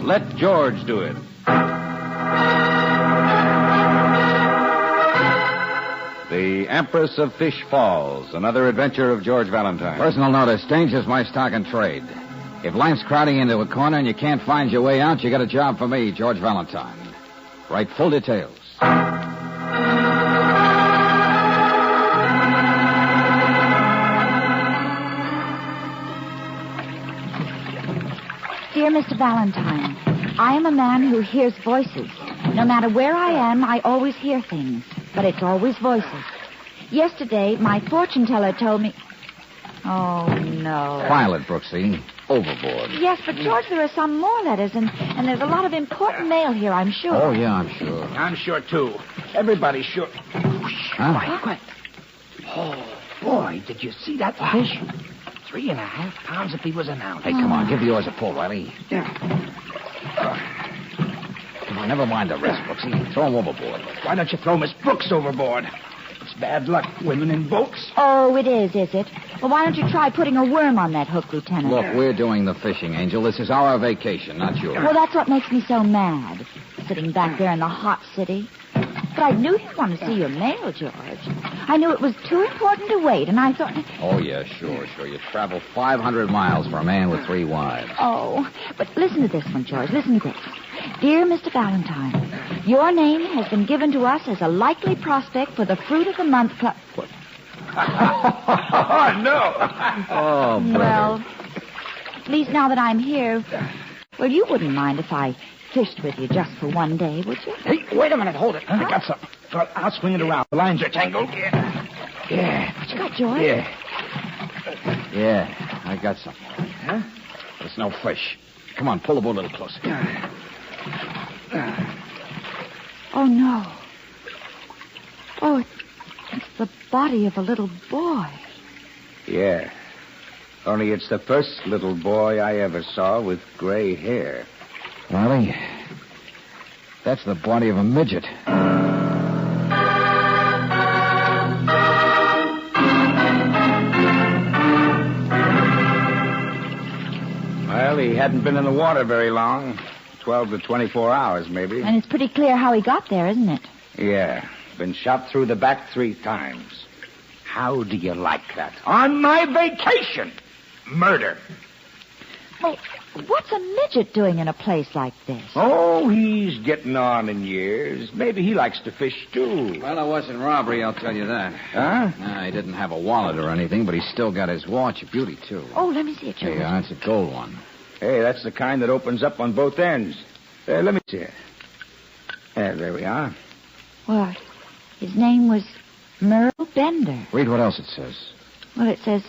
Let George do it. The Empress of Fishfalls, another adventure of George Valentine. Personal notice, danger's my stock and trade. If life's crowding into a corner and you can't find your way out, you got a job for me, George Valentine. Write full details. Dear Mr. Valentine, I am a man who hears voices. No matter where I am, I always hear things. But it's always voices. Yesterday, my fortune teller told me... Oh, no. File it, Brooksy. Overboard. Yes, but, George, there are some more letters, and there's a lot of important mail here, I'm sure. Oh, yeah, I'm sure. I'm sure, too. Everybody's sure. Huh? Quiet. Oh, boy, did you see that fish? 3.5 pounds if he was an ounce. Hey, come on, give yours a pull, Riley. Yeah. Come on, never mind the rest, Brooksy. Throw him overboard. Why don't you throw Miss Brooks overboard? It's bad luck, women in boats. Oh, it is it? Well, why don't you try putting a worm on that hook, Lieutenant? Look, we're doing the fishing, Angel. This is our vacation, not yours. Well, that's what makes me so mad, sitting back there in the hot city. But I knew you'd want to see your mail, George. I knew it was too important to wait, and I thought... Oh, yeah, sure. You travel 500 miles for a man with 3 wives. Oh, but listen to this one, George. Listen to this. Dear Mr. Valentine, your name has been given to us as a likely prospect for the Fruit of the Month Club... Oh, no. Oh, brother. Well, at least now that I'm here, well, you wouldn't mind if I fished with you just for one day, would you? Hey, wait a minute. Hold it. I got something. Well, I'll swing it around. The lines are tangled. Yeah. What you got, George? Yeah, I got something. Huh? There's no fish. Come on, pull the boat a little closer. Oh, no. Oh, it's the body of a little boy. Yeah. Only it's the first little boy I ever saw with gray hair. Riley, that's the body of a midget. Well, he hadn't been in the water very long. 12 to 24 hours, maybe. And it's pretty clear how he got there, isn't it? Yeah. Been shot through the back 3 times. How do you like that? On my vacation! Murder. Well, what's a midget doing in a place like this? Oh, he's getting on in years. Maybe he likes to fish, too. Well, it wasn't robbery, I'll tell you that. Huh? He didn't have a wallet or anything, but he's still got his watch. A beauty, too. Oh, let me see it, George. Hey, that's a gold one. Hey, that's the kind that opens up on both ends. Let me see it. There we are. Well, his name was Merle Bender. Read what else it says. Well, it says,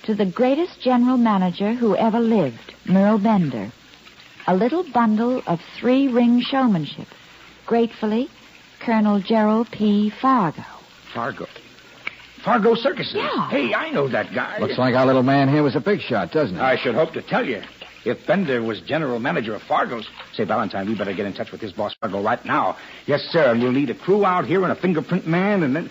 to the greatest general manager who ever lived, Merle Bender. A little bundle of 3-ring showmanship. Gratefully, Colonel Gerald P. Fargo. Fargo Circuses. Yeah. Hey, I know that guy. Looks like our little man here was a big shot, doesn't it? I should hope to tell you. If Bender was general manager of Fargo's... Say, Valentine, we better get in touch with his boss, Fargo, right now. Yes, sir, and we'll need a crew out here and a fingerprint man, and then...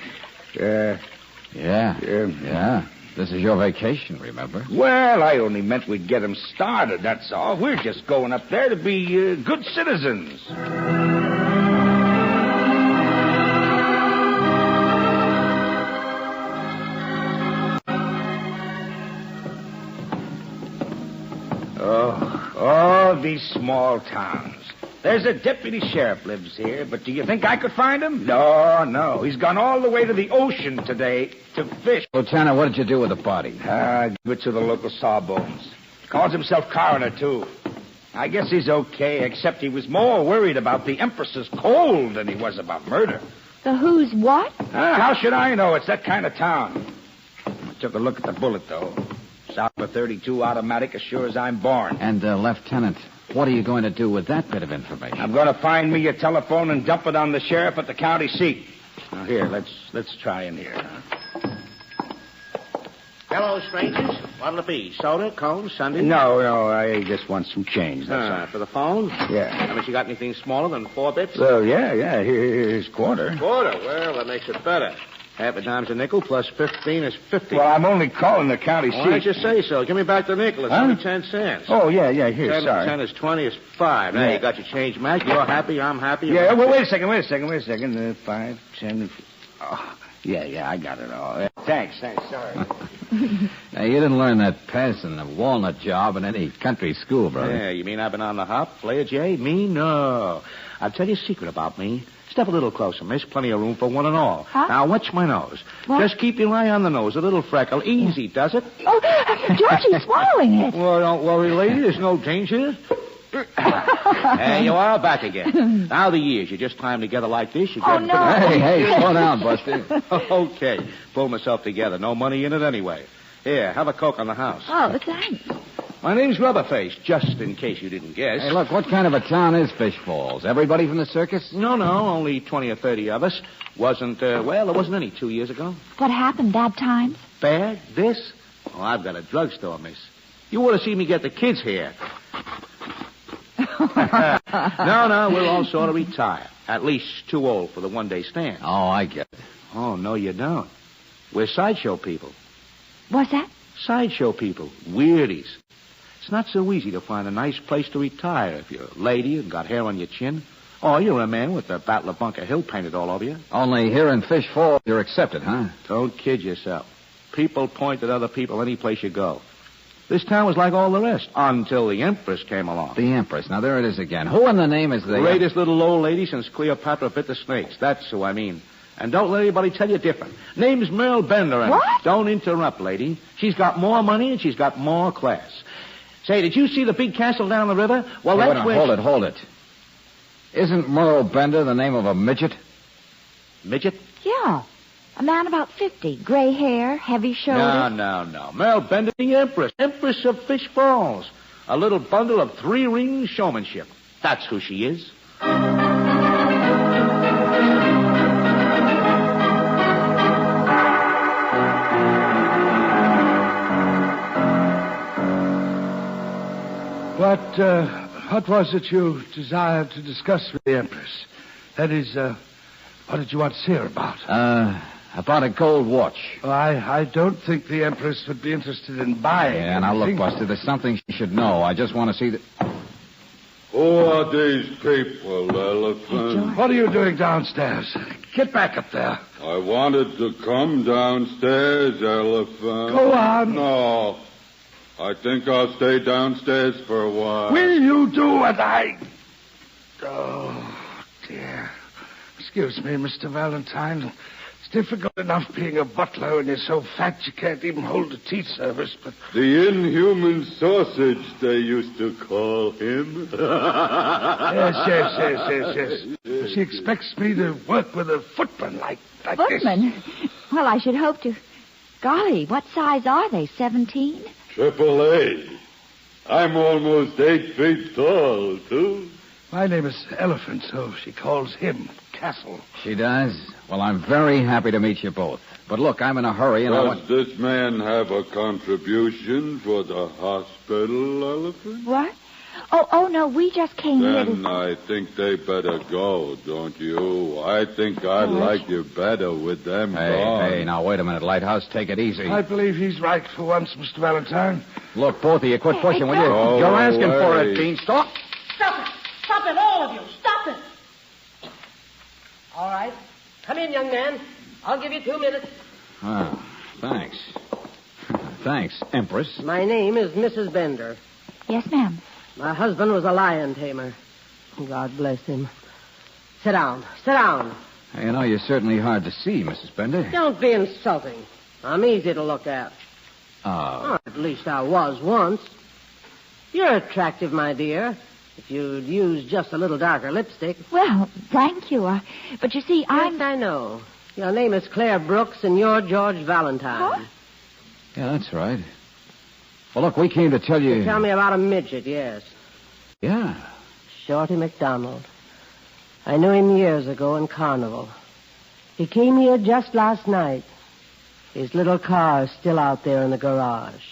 Yeah. This is your vacation, remember? Well, I only meant we'd get him started, that's all. We're just going up there to be good citizens. Oh, these small towns. There's a deputy sheriff lives here, but do you think I could find him? No. He's gone all the way to the ocean today to fish. Lieutenant, what did you do with the body? Give it to the local sawbones. Calls himself coroner, too. I guess he's okay, except he was more worried about the Empress's cold than he was about murder. The who's what? How should I know? It's that kind of town. I took a look at the bullet, though. Shot with a .32 automatic as sure as I'm born. And, Lieutenant, what are you going to do with that bit of information? I'm going to find me a telephone and dump it on the sheriff at the county seat. Now, here, let's try in here. Hello, strangers. What'll it be? Soda, cone, sundae? No, I just want some change, that's all. For the phone? Yeah. Haven't you got anything smaller than 4 bits? Well, yeah, here's quarter. Quarter? Well, that makes it better. Half a dime's a nickel, plus 15 is 50. Well, I'm only calling the county Why don't seat. you say so? Give me back the nickel. It's only 10 cents. Oh, yeah, here, 10 sorry. 10 is 20 is 5. Now, Yeah. you got your change, Mac. You're happy, I'm happy. Yeah, well, wait a second. 5, 10... Oh, yeah, I got it all. Thanks, sorry. Now, you didn't learn that passing the walnut job in any country school, brother. Yeah, you mean I've been on the hop, player J? Me? No. I'll tell you a secret about me. Step a little closer, miss. Plenty of room for one and all. Huh? Now, watch my nose. What? Just keep your eye on the nose. A little freckle. Easy, does it? Oh, Georgie's swallowing it. Well, don't worry, lady. There's no danger. There you are, back again. Now the years. You just climb together like this. You Oh, get... no. Hey, slow down, Buster. Okay. Pull myself together. No money in it anyway. Here, have a Coke on the house. Oh, thanks. My name's Rubberface, just in case you didn't guess. Hey, look, what kind of a town is Fish Falls? Everybody from the circus? No, only 20 or 30 of us. There wasn't any 2 years ago. What happened? Bad times? Bad? This? Oh, I've got a drugstore, miss. You ought to see me get the kids here. No, we're all sort of retired. At least too old for the one-day stand. Oh, I get it. Oh, no, you don't. We're sideshow people. What's that? Sideshow people. Weirdies. It's not so easy to find a nice place to retire if you're a lady and got hair on your chin. Or you're a man with the Battle of Bunker Hill painted all over you. Only here in Fish Falls, you're accepted, huh? Don't kid yourself. People point at other people any place you go. This town was like all the rest until the Empress came along. The Empress. Now, there it is again. Who in the name is the... Greatest little old lady since Cleopatra bit the snakes. That's who I mean. And don't let anybody tell you different. Name's Merle Bender. And What? Don't interrupt, lady. She's got more money and she's got more class. Say, did you see the big castle down the river? Well, Hey, that's wait, where... hold it. Isn't Merle Bender the name of a midget? Midget? Yeah. A man about 50. Gray hair, heavy shoulders. No. Merle Bender, the Empress. Empress of Fishfalls. A little bundle of 3-ring showmanship. That's who she is. What was it you desired to discuss with the Empress? That is, what did you want to see her about? About a gold watch. Oh, I don't think the Empress would be interested in buying Yeah, now look, anything. Buster, there's something she should know. I just want to see that... Who are these people, Elephant? What are you doing downstairs? Get back up there. I wanted to come downstairs, Elephant. Go on. No. I think I'll stay downstairs for a while. Will you do what I... Oh, dear. Excuse me, Mr. Valentine. It's difficult enough being a butler when you're so fat you can't even hold a tea service, but... The inhuman sausage, they used to call him. Yes. She expects me to work with a footman like this. Footman? Well, I should hope to. Golly, what size are they? 17? AAA. I'm almost 8 feet tall, too. My name is Elephant, so she calls him Castle. She does? Well, I'm very happy to meet you both. But look, I'm in a hurry and I want... Does this man have a contribution for the hospital, Elephant? What? Oh, no, we just came here Then to... I think they better go, don't you? I think I'd George. like you better with them gone. Hey, now, wait a minute, Lighthouse. Take it easy. I believe he's right for once, Mr. Valentine. Look, both of you, quit pushing, will you? Go You're asking for away. it, Beanstalk. Stop it! Stop it, all of you! Stop it! All right. Come in, young man. I'll give you 2 minutes. Oh, thanks. Thanks, Empress. My name is Mrs. Bender. Yes, ma'am. My husband was a lion tamer. God bless him. Sit down. Sit down. You know, you're certainly hard to see, Mrs. Bender. Don't be insulting. I'm easy to look at. Oh. Oh, at least I was once. You're attractive, my dear. If you'd use just a little darker lipstick. Well, thank you. But you see, Yes, I know. Your name is Claire Brooks, and you're George Valentine. Huh? Yeah, that's right. Well, look, we came to tell you... Tell me about a midget, yes. Yeah. Shorty McDonald. I knew him years ago in Carnival. He came here just last night. His little car is still out there in the garage.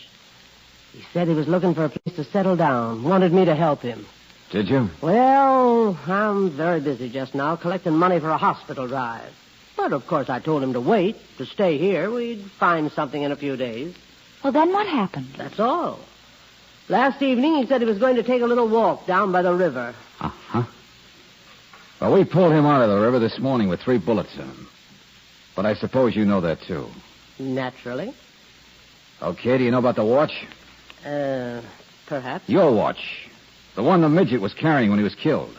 He said he was looking for a place to settle down, wanted me to help him. Did you? Well, I'm very busy just now collecting money for a hospital drive. But But, of course, I told him to wait, to stay here. We'd find something in a few days. Well, then what happened? That's all. Last evening, he said he was going to take a little walk down by the river. Uh-huh. Well, we pulled him out of the river this morning with 3 bullets in him. But I suppose you know that, too. Naturally. Okay, do you know about the watch? Perhaps. Your watch. The one the midget was carrying when he was killed.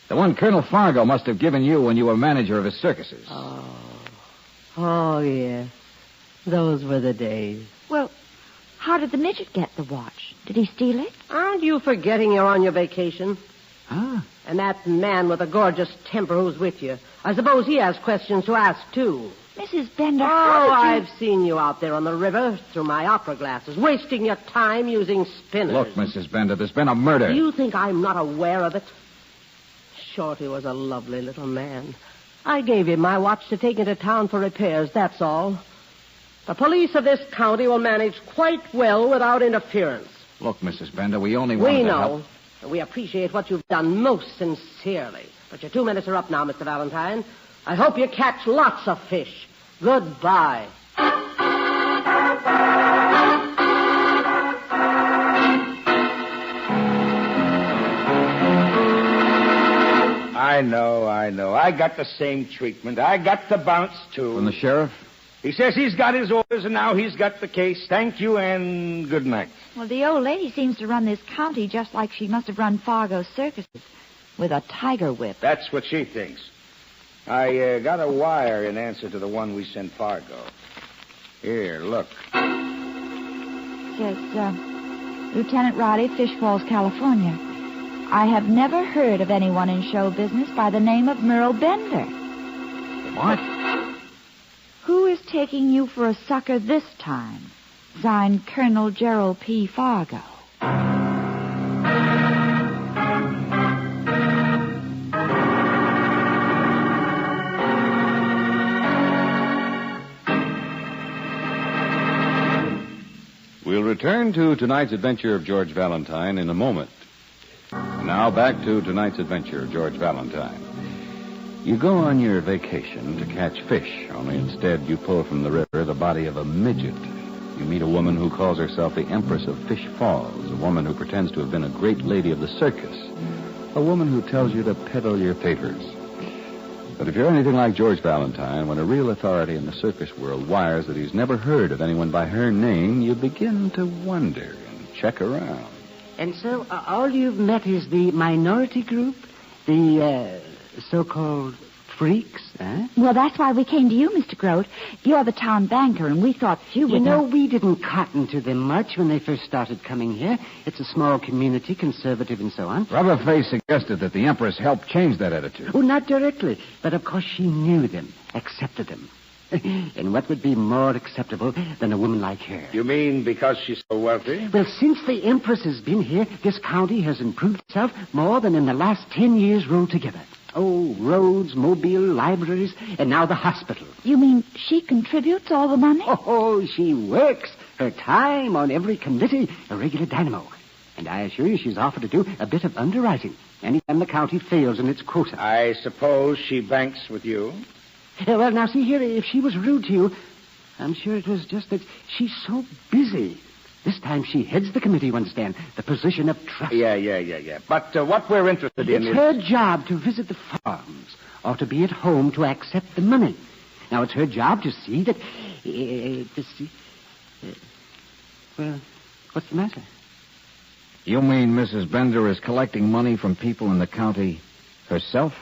The one Colonel Fargo must have given you when you were manager of his circuses. Oh, yes. Those were the days. Well, how did the midget get the watch? Did he steal it? Aren't you forgetting you're on your vacation? Huh? And that man with a gorgeous temper who's with you. I suppose he has questions to ask, too. Mrs. Bender, Oh, how did you... I've seen you out there on the river through my opera glasses, wasting your time using spinners. Look, Mrs. Bender, there's been a murder. Do you think I'm not aware of it? Shorty was a lovely little man. I gave him my watch to take into town for repairs, that's all. The police of this county will manage quite well without interference. Look, Mrs. Bender, we only wanted We to know. help. And we appreciate what you've done most sincerely. But your 2 minutes are up now, Mr. Valentine. I hope you catch lots of fish. Goodbye. I know. I got the same treatment. I got the bounce, too. From the sheriff? He says he's got his orders, and now he's got the case. Thank you, and good night. Well, the old lady seems to run this county just like she must have run Fargo's circuses, with a tiger whip. That's what she thinks. I got a wire in answer to the one we sent Fargo. Here, look. Says, Lieutenant Riley, Fishfalls, California. I have never heard of anyone in show business by the name of Merle Bender. What? Who is taking you for a sucker this time? Signed, Colonel Gerald P. Fargo. We'll return to tonight's adventure of George Valentine in a moment. Now back to tonight's adventure of George Valentine. You go on your vacation to catch fish, only instead you pull from the river the body of a midget. You meet a woman who calls herself the Empress of Fishfalls, a woman who pretends to have been a great lady of the circus, a woman who tells you to peddle your papers. But if you're anything like George Valentine, when a real authority in the circus world wires that he's never heard of anyone by her name, you begin to wonder and check around. And so all you've met is the minority group? The so-called freaks, eh? Well, that's why we came to you, Mr. Grote. You're the town banker, and we thought you would You know, know... we didn't cotton to them much when they first started coming here. It's a small community, conservative and so on. Rubberface suggested that the Empress helped change that attitude. Oh, not directly, but of course she knew them, accepted them. And what would be more acceptable than a woman like her? You mean because she's so wealthy? Well, since the Empress has been here, this county has improved itself more than in the last 10 years rolled together. Oh, roads, mobile, libraries, and now the hospital. You mean she contributes all the money? Oh, she works her time on every committee, a regular dynamo. And I assure you she's offered to do a bit of underwriting anytime the county fails in its quota. I suppose she banks with you. Well, now, see here, if she was rude to you, I'm sure it was just that she's so busy. This time she heads the committee, you understand, the position of trust. Yeah. But what we're interested in It's is... her job to visit the farms or to be at home to accept the money. Now, it's her job to see that... well, what's the matter? You mean Mrs. Bender is collecting money from people in the county herself?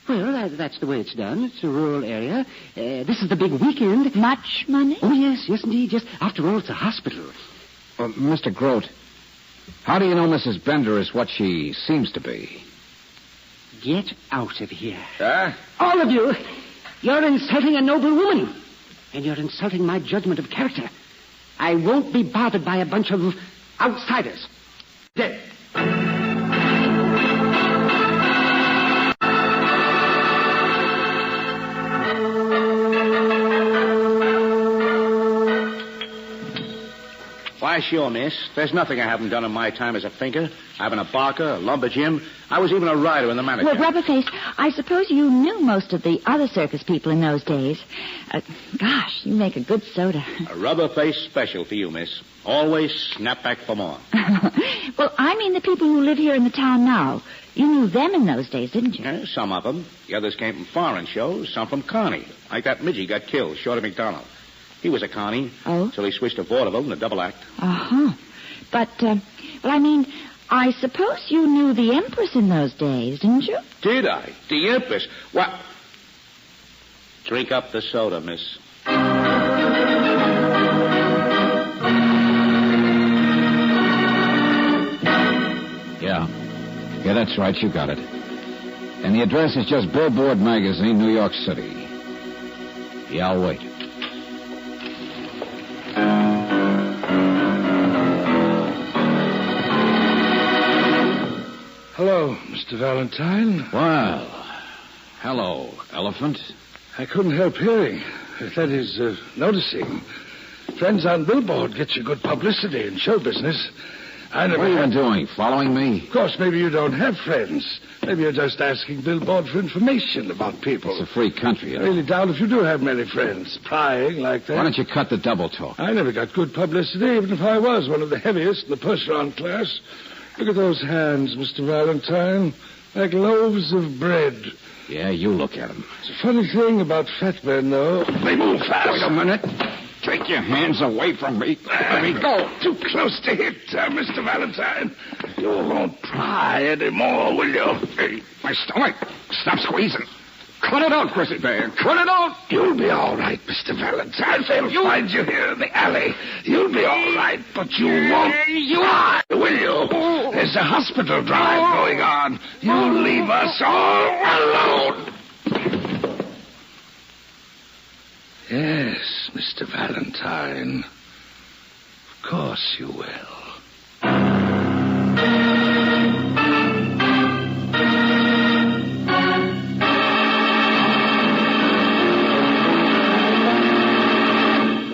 Well, that's the way it's done. It's a rural area. This is the big weekend. Much money? Oh, yes, indeed. Just after all, it's a hospital. Mr. Grote, how do you know Mrs. Bender is what she seems to be? Get out of here. Huh? All of you. You're insulting a noble woman. And you're insulting my judgment of character. I won't be bothered by a bunch of outsiders. Dead. Why, sure, miss. There's nothing I haven't done in my time as a thinker. I've been a barker, a lumberjim. I was even a rider in the manor. Well, Rubberface, I suppose you knew most of the other circus people in those days. Gosh, you make a good soda. A Rubberface special for you, miss. Always snap back for more. Well, I mean the people who live here in the town now. You knew them in those days, didn't you? Yeah, some of them. The others came from foreign shows, some from Connie. Like that midgie got killed, Shorty McDonald. He was a Connie. Oh? Till he switched to vaudeville in a double act. Uh-huh. But, well, I mean, I suppose you knew the Empress in those days, didn't you? Did I? The Empress? What? Drink up the soda, miss. Yeah, that's right. You got it. And the address is just Billboard Magazine, New York City. Yeah, I'll wait. Hello, Mr. Valentine. Well, hello, Elephant. I couldn't help hearing. That is, noticing. Friends on Billboard get you good publicity in show business. I never What have you been doing? Following me? Of course, maybe you don't have friends. Maybe you're just asking Billboard for information about people. It's a free country, you know. I really doubt if you do have many friends. Prying like that. Why don't you cut the double talk? I never got good publicity, even if I was one of the heaviest in the push-on class. Look at those hands, Mr. Valentine. Like loaves of bread. Yeah, you look at them. It's a funny thing about fat men, though. They move fast. Wait a minute. Take your hands away from me. Let me go. Too close to hit, Mr. Valentine. You won't pry anymore, will you? My stomach. Stop squeezing. Cut it out, Chrissy Bear. Cut it out. You'll be all right, Mr. Valentine. They'll find you here in the alley. You'll be all right, but you won't pry, will you? There's a hospital drive going on. You'll leave us all alone. Yes, Mr. Valentine. Of course you will.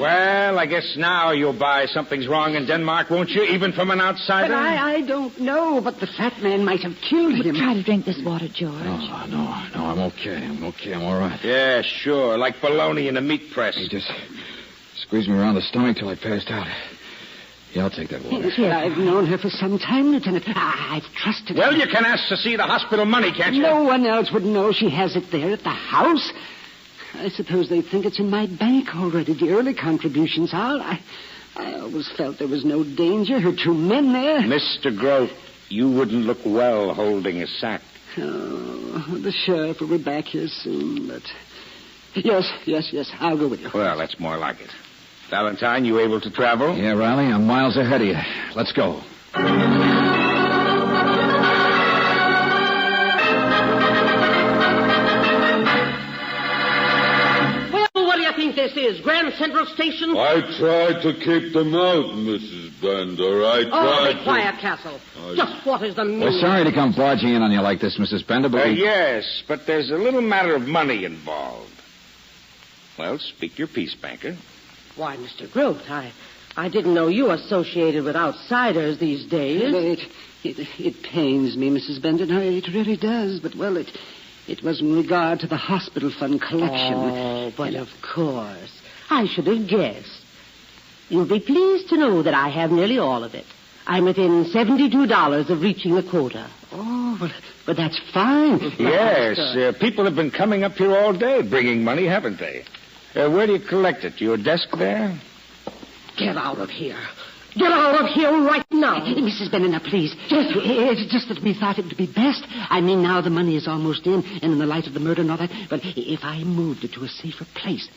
Well, I guess now you'll buy something's wrong in Denmark, won't you? Even from an outsider? But I don't know, but the fat man might have killed him. Try to drink this water, George. Oh, no, I'm okay. I'm all right. Yeah, sure. Like bologna in a meat press. He just squeezed me around the stomach till I passed out. Yeah, I'll take that water. Yes, well, I've known her for some time, Lieutenant. I've trusted her. Well, you can ask to see the hospital money, can't you? No one else would know she has it there at the house. I suppose they think it's in my bank already, the early contributions. I always felt there was no danger. Her two men there. Mr. Grote, you wouldn't look well holding a sack. Oh, the sheriff will be back here soon, but... Yes, I'll go with you. Well, that's more like it. Valentine, you able to travel? Yeah, Riley, I'm miles ahead of you. Let's go. This is Grand Central Station? I tried to keep them out, Mrs. Bender. I tried be quiet, Castle. Just what is the meaning? We're sorry to come barging in on you like this, Mrs. Bender, but Yes, but there's a little matter of money involved. Well, speak your piece, banker. Why, Mr. Grote, I didn't know you associated with outsiders these days. It pains me, Mrs. Bender. No, it really does. But, well, it was in regard to the hospital fund collection. Oh, but of course. I should have guessed. You'll be pleased to know that I have nearly all of it. I'm within $72 of reaching the quota. Oh, but that's fine. Yes, people have been coming up here all day bringing money, haven't they? Where do you collect it? Your desk there? Get out of here. Get out of here right now. Mrs. Bender, now, please. It's just that we thought it would be best. I mean, now the money is almost in, and in the light of the murder and all that. But if I moved it to a safer place,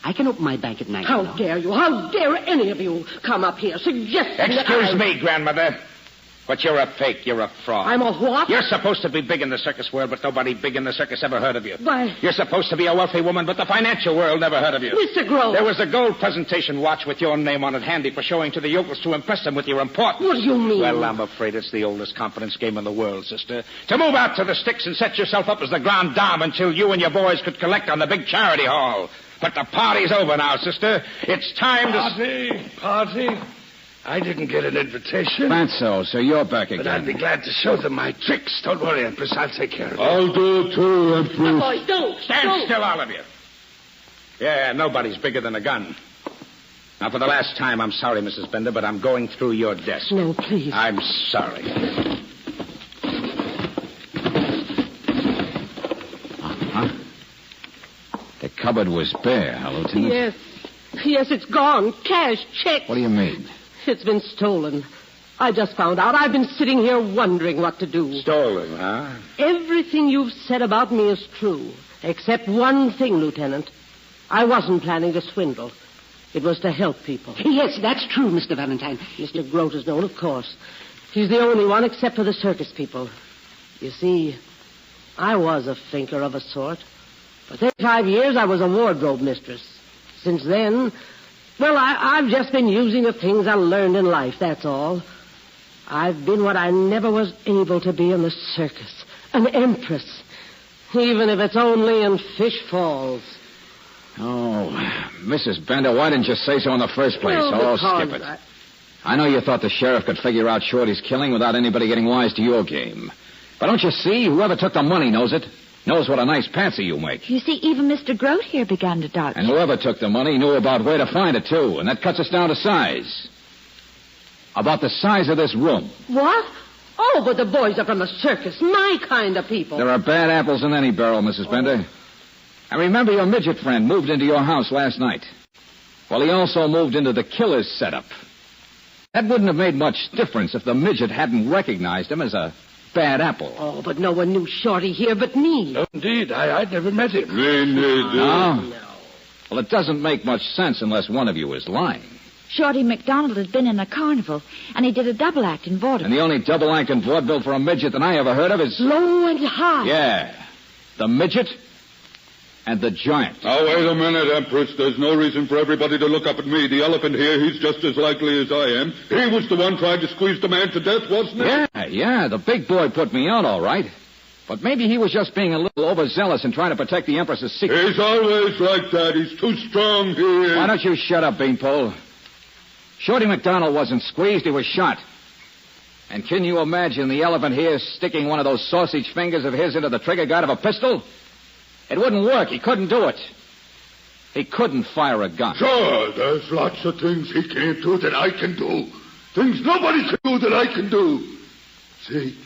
I can open my bank at night. How dare you? How dare any of you come up here suggesting Excuse me, grandmother. But you're a fake. You're a fraud. I'm a what? You're supposed to be big in the circus world, but nobody big in the circus ever heard of you. Why? You're supposed to be a wealthy woman, but the financial world never heard of you. Mr. Grote. There was a gold presentation watch with your name on it handy for showing to the yokels to impress them with your importance. What do you mean? Well, I'm afraid it's the oldest confidence game in the world, sister. To move out to the sticks and set yourself up as the grande dame until you and your boys could collect on the big charity hall. But the party's over now, sister. It's time Party. I didn't get an invitation. That's so you're back again. But I'd be glad to show them my tricks. Don't worry, Empress. I'll take care of it. I'll do it too, Empress. Now, boys, don't. Stand still, all of you. Yeah, nobody's bigger than a gun. Now, for the last time, I'm sorry, Mrs. Bender, but I'm going through your desk. No, please. I'm sorry. The cupboard was bare, huh, Lieutenant? Yes. Yes, it's gone. Cash, checks. What do you mean? It's been stolen. I just found out. I've been sitting here wondering what to do. Stolen, huh? Everything you've said about me is true, except one thing, Lieutenant. I wasn't planning to swindle. It was to help people. Yes, that's true, Mr. Valentine. Mr. Grote is known, of course. He's the only one except for the circus people. You see, I was a thinker of a sort. For 35 years, I was a wardrobe mistress. Since then, well, I've just been using the things I learned in life, that's all. I've been what I never was able to be in the circus. An empress. Even if it's only in Fishfalls. Oh, Mrs. Bender, why didn't you say so in the first place? Well, skip it. I know you thought the sheriff could figure out Shorty's killing without anybody getting wise to your game. But don't you see? Whoever took the money knows it. Knows what a nice patsy you make. You see, even Mr. Grote here began to doubt. And whoever took the money knew about where to find it, too. And that cuts us down to size. About the size of this room. What? Oh, but the boys are from a circus. My kind of people. There are bad apples in any barrel, Mrs. Bender. And remember your midget friend moved into your house last night. Well, he also moved into the killer's setup. That wouldn't have made much difference if the midget hadn't recognized him as a bad apple. Oh, but no one knew Shorty here but me. Oh, indeed. I'd never met him. Me neither. No? Well, it doesn't make much sense unless one of you is lying. Shorty McDonald has been in a carnival, and he did a double act in vaudeville. And the only double act in vaudeville for a midget that I ever heard of is... Low and high. Yeah. The midget and the giant. Now, wait a minute, Empress. There's no reason for everybody to look up at me. The elephant here, he's just as likely as I am. He was the one trying to squeeze the man to death, wasn't he? Yeah. The big boy put me out, all right. But maybe he was just being a little overzealous in trying to protect the Empress's secret. He's always like that. He's too strong, he is. Why don't you shut up, Beanpole? Shorty McDonald wasn't squeezed, he was shot. And can you imagine the elephant here sticking one of those sausage fingers of his into the trigger guard of a pistol? It wouldn't work. He couldn't do it. He couldn't fire a gun. Sure, there's lots of things he can't do that I can do. Things nobody can do that I can do. See,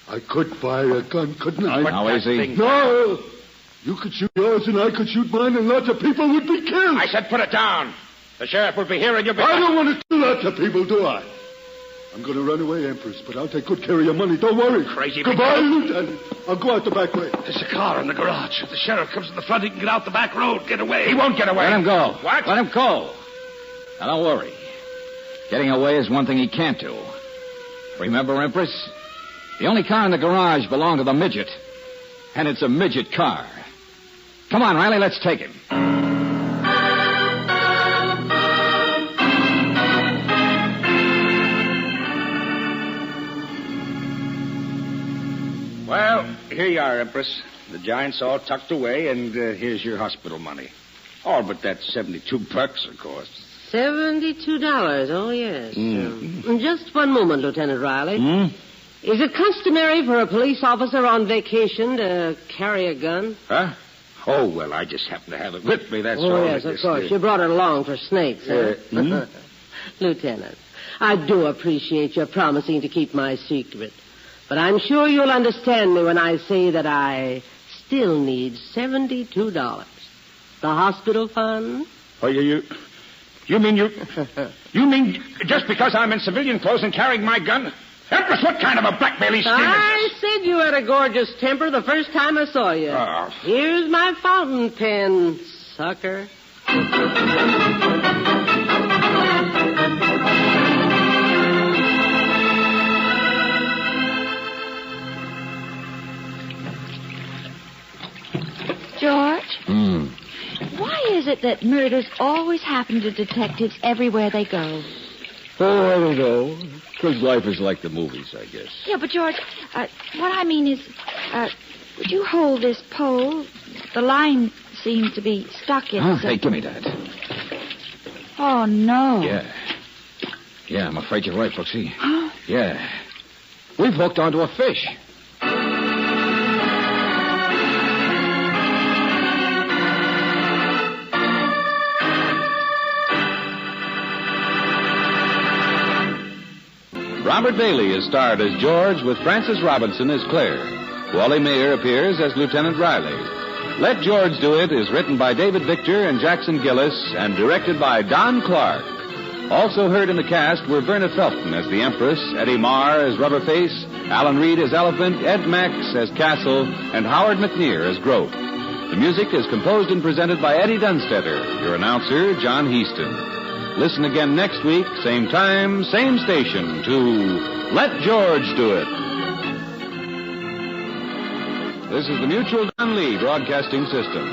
I could fire a gun, couldn't I? How easy? No! You could shoot yours and I could shoot mine and lots of people would be killed. I said put it down. The sheriff will be here and you'll be... I don't want to kill lots of people, do I? I'm going to run away, Empress, but I'll take good care of your money. Don't worry. Crazy. Goodbye, Lieutenant. I'll go out the back way. There's a car in the garage. If the sheriff comes in the front, he can get out the back road. Get away. He won't get away. Let him go. What? Let him go. Now, don't worry. Getting away is one thing he can't do. Remember, Empress? The only car in the garage belonged to the midget. And it's a midget car. Come on, Riley, let's take him. Well, here you are, Empress. The giant's all tucked away, and here's your hospital money. All but that $72, of course. $72, oh, yes. Just one moment, Lieutenant Riley. Is it customary for a police officer on vacation to carry a gun? Huh? Oh, well, I just happen to have it with me, that's all. Oh, yes, of course. You brought it along for snakes, huh? Lieutenant, I do appreciate your promising to keep my secret. But I'm sure you'll understand me when I say that I still need $72. The hospital fund? Oh, you mean just because I'm in civilian clothes and carrying my gun? Empress, what kind of a blackmailing scheme is I this? said you had a gorgeous temper the first time I saw you. Oh. Here's my fountain pen, sucker. George? Why is it that murders always happen to detectives everywhere they go? Oh, I don't know. Because life is like the movies, I guess. Yeah, but George, what I mean is, would you hold this pole? The line seems to be stuck in... Hey, give me that. Oh, no. Yeah. Yeah, I'm afraid you're right, Brooksy. Yeah. We've hooked onto a fish. Robert Bailey is starred as George with Frances Robinson as Claire. Wally Mayer appears as Lieutenant Riley. Let George Do It is written by David Victor and Jackson Gillis and directed by Don Clark. Also heard in the cast were Verna Felton as the Empress, Eddie Marr as Rubberface, Alan Reed as Elephant, Ed Max as Castle, and Howard McNear as Groat. The music is composed and presented by Eddie Dunstetter, your announcer, John Heaston. Listen again next week, same time, same station, to Let George Do It. This is the Mutual Don Lee Broadcasting System.